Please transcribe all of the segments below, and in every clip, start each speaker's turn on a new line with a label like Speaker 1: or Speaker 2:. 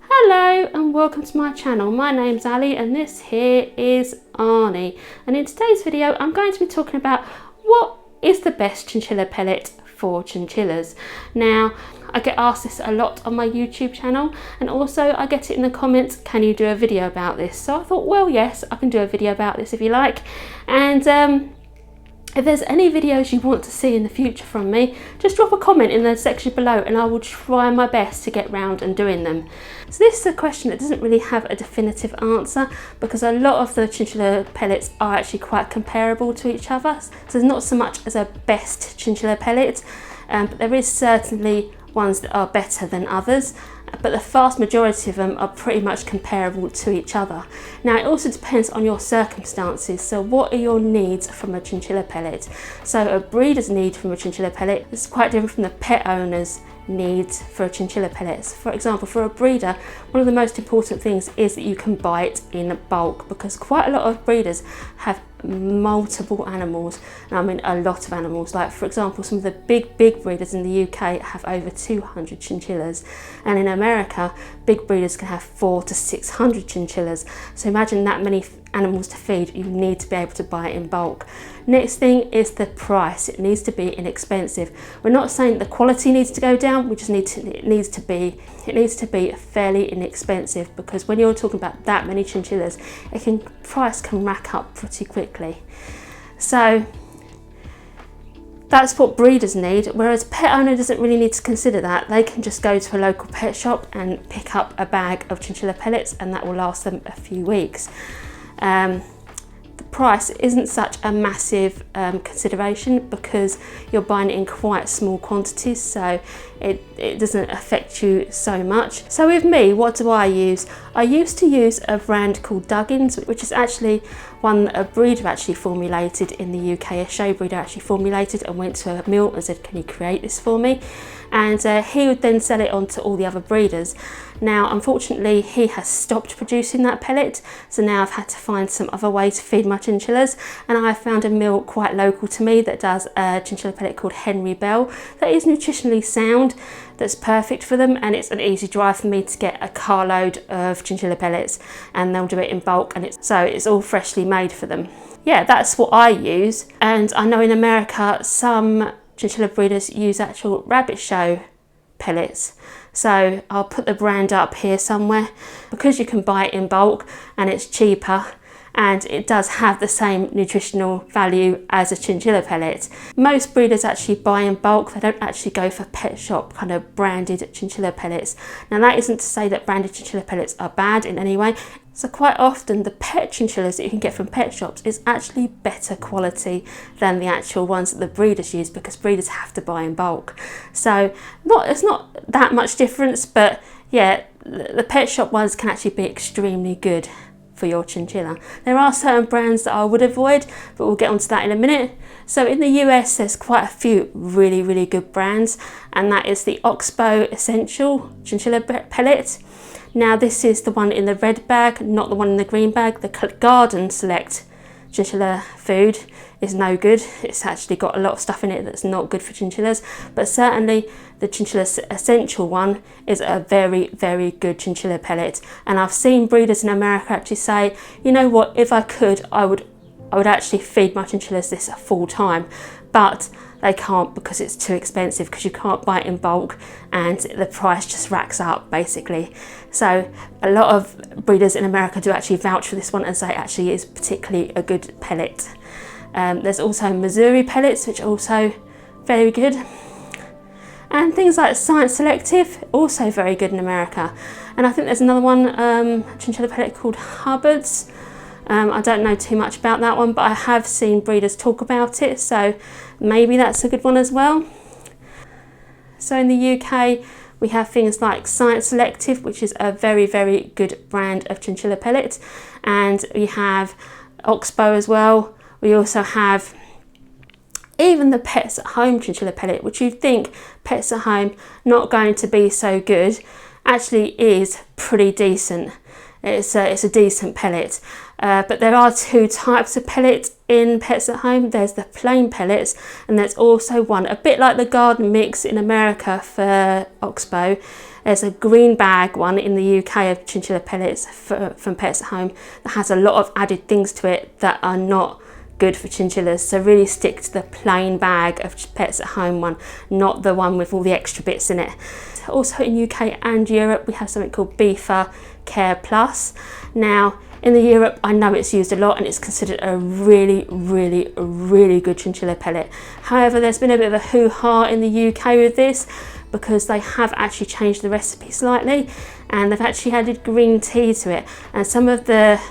Speaker 1: Hello and welcome to my channel. My name's Ali and this here is Arnie, and in today's video I'm going to be talking about what is the best chinchilla pellet for chinchillas. Now I get asked this a lot on my YouTube channel, and also I get it in the comments, can you do a video about this? So I thought, well, yes, I can do a video about this if you like. And if there's any videos you want to see in the future from me, just drop a comment in the section below and I will try my best to get round and doing them. So this is a question that doesn't really have a definitive answer, because a lot of the chinchilla pellets are actually quite comparable to each other. So there's not so much as a best chinchilla pellet, but there is certainly ones that are better than others, but the vast majority of them are pretty much comparable to each other. Now it also depends on your circumstances. So what are your needs from a chinchilla pellet? So a breeder's need from a chinchilla pellet is quite different from the pet owner's needs for a chinchilla pellet. For example, for a breeder, one of the most important things is that you can buy it in bulk, because quite a lot of breeders have multiple animals, and I mean a lot of animals. Like for example, some of the big breeders in the UK have over 200 chinchillas, and in America big breeders can have 400 to 600 chinchillas. So imagine that many animals to feed. You need to be able to buy it in bulk. Next thing is the price. It needs to be inexpensive. We're not saying the quality needs to go down, we just it needs to be fairly inexpensive, because when you're talking about that many chinchillas, price can rack up pretty quickly. So that's what breeders need, whereas a pet owner doesn't really need to consider that. They can just go to a local pet shop and pick up a bag of chinchilla pellets, and that will last them a few weeks. The price isn't such a massive consideration, because you're buying it in quite small quantities, so it doesn't affect you so much. So with me, what do I use? I used to use a brand called Duggins, which is actually one that a breeder actually formulated in the UK. A show breeder actually formulated and went to a mill and said, can you create this for me? And he would then sell it on to all the other breeders. Now unfortunately he has stopped producing that pellet, so now I've had to find some other way to feed my chinchillas, and I found a mill quite local to me that does a chinchilla pellet called Henry Bell that is nutritionally sound, that's perfect for them, and it's an easy drive for me to get a carload of chinchilla pellets, and they'll do it in bulk, and it's all freshly made for them. Yeah, that's what I use. And I know in America some chinchilla breeders use actual rabbit show pellets, so I'll put the brand up here somewhere, because you can buy it in bulk and it's cheaper, and it does have the same nutritional value as a chinchilla pellet. Most breeders actually buy in bulk. They don't actually go for pet shop kind of branded chinchilla pellets. Now that isn't to say that branded chinchilla pellets are bad in any way. So quite often the pet chinchillas that you can get from pet shops is actually better quality than the actual ones that the breeders use, because breeders have to buy in bulk. So it's not that much difference, but yeah, the pet shop ones can actually be extremely good for your chinchilla. There are certain brands that I would avoid, but we'll get onto that in a minute. So in the US there's quite a few really good brands, and that is the Oxbow Essential Chinchilla Pellet. Now this is the one in the red bag, not the one in the green bag. The Garden Select chinchilla food is no good. It's actually got a lot of stuff in it that's not good for chinchillas, but certainly the Chinchilla Essential one is a very good chinchilla pellet. And I've seen breeders in America actually say, you know what, if I could, I would actually feed my chinchillas this full time, but they can't, because it's too expensive, because you can't buy it in bulk and the price just racks up basically. So a lot of breeders in America do actually vouch for this one and say actually it's particularly a good pellet. There's also Missouri pellets, which are also very good. And things like Science Selective, also very good in America. And I think there's another one, chinchilla pellet called Hubbard's. I don't know too much about that one, but I have seen breeders talk about it, so maybe that's a good one as well. So in the UK we have things like Science Selective, which is a very good brand of chinchilla pellet, and we have Oxbow as well. We also have even the Pets at Home chinchilla pellet, which you'd think Pets at Home not going to be so good, actually is pretty decent. It's a decent pellet. But there are two types of pellets in Pets at Home. There's the plain pellets, and there's also one a bit like the garden mix in America for Oxbow. There's a green bag one in the UK of chinchilla pellets from Pets at Home that has a lot of added things to it that are not good for chinchillas, so really stick to the plain bag of Pets at Home one, not the one with all the extra bits in it. Also in UK and Europe we have something called Beefa Care Plus. Now in the Europe I know it's used a lot and it's considered a really good chinchilla pellet. However, there's been a bit of a hoo-ha in the UK with this because they have actually changed the recipe slightly and they've actually added green tea to it, and some of the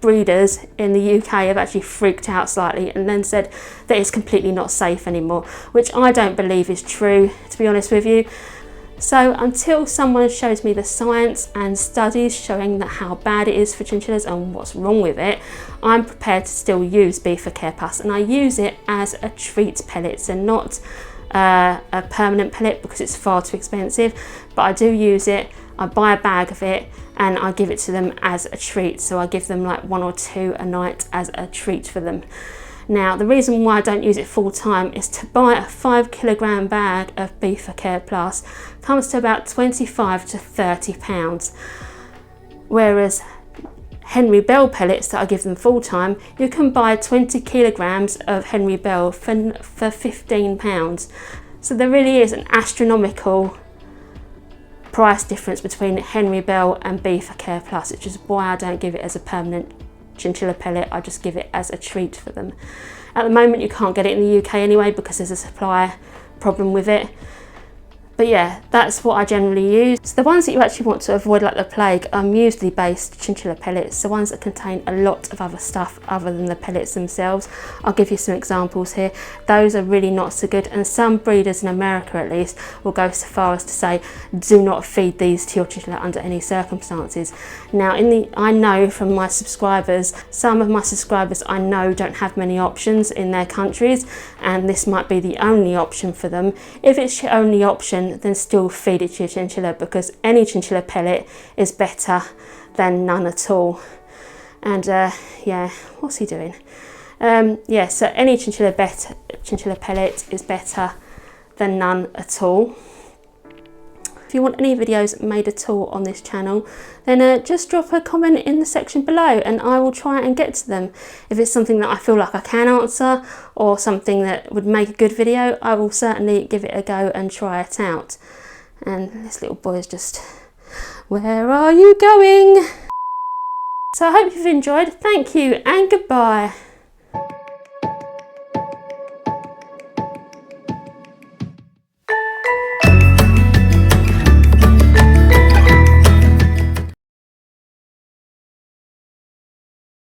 Speaker 1: breeders in the UK have actually freaked out slightly and then said that it's completely not safe anymore, which I don't believe is true, to be honest with you. So until someone shows me the science and studies showing that how bad it is for chinchillas and what's wrong with it, I'm prepared to still use Beefa Care Plus, and I use it as a treat pellet, so not a permanent pellet because it's far too expensive, but I do use it. I buy a bag of it and I give it to them as a treat, so I give them like 1 or 2 a night as a treat for them. Now the reason why I don't use it full time is to buy a 5 kilogram bag of Beefa Care Plus comes to about 25 to 30 pounds, whereas Henry Bell pellets that I give them full time, you can buy 20 kilograms of Henry Bell for 15 pounds. So there really is an astronomical price difference between Henry Bell and Beefa Care Plus, which is why I don't give it as a permanent chinchilla pellet, I just give it as a treat for them. At the moment you can't get it in the UK anyway because there's a supply problem with it. But yeah, that's what I generally use. So the ones that you actually want to avoid like the plague are muesli based chinchilla pellets, the ones that contain a lot of other stuff other than the pellets themselves. I'll give you some examples here. Those are really not so good, and some breeders in America at least will go so far as to say do not feed these to your chinchilla under any circumstances. Now I know from my subscribers, some of my subscribers I know don't have many options in their countries, and this might be the only option for them. If it's your only option, then still feed it to your chinchilla, because any chinchilla pellet is better than none at all. And yeah, what's he doing? Yeah, so any chinchilla pellet is better than none at all. If you want any videos made at all on this channel, then just drop a comment in the section below and I will try and get to them. If it's something that I feel like I can answer or something that would make a good video, I will certainly give it a go and try it out. And this little boy is just, where are you going? So I hope you've enjoyed. Thank you and goodbye.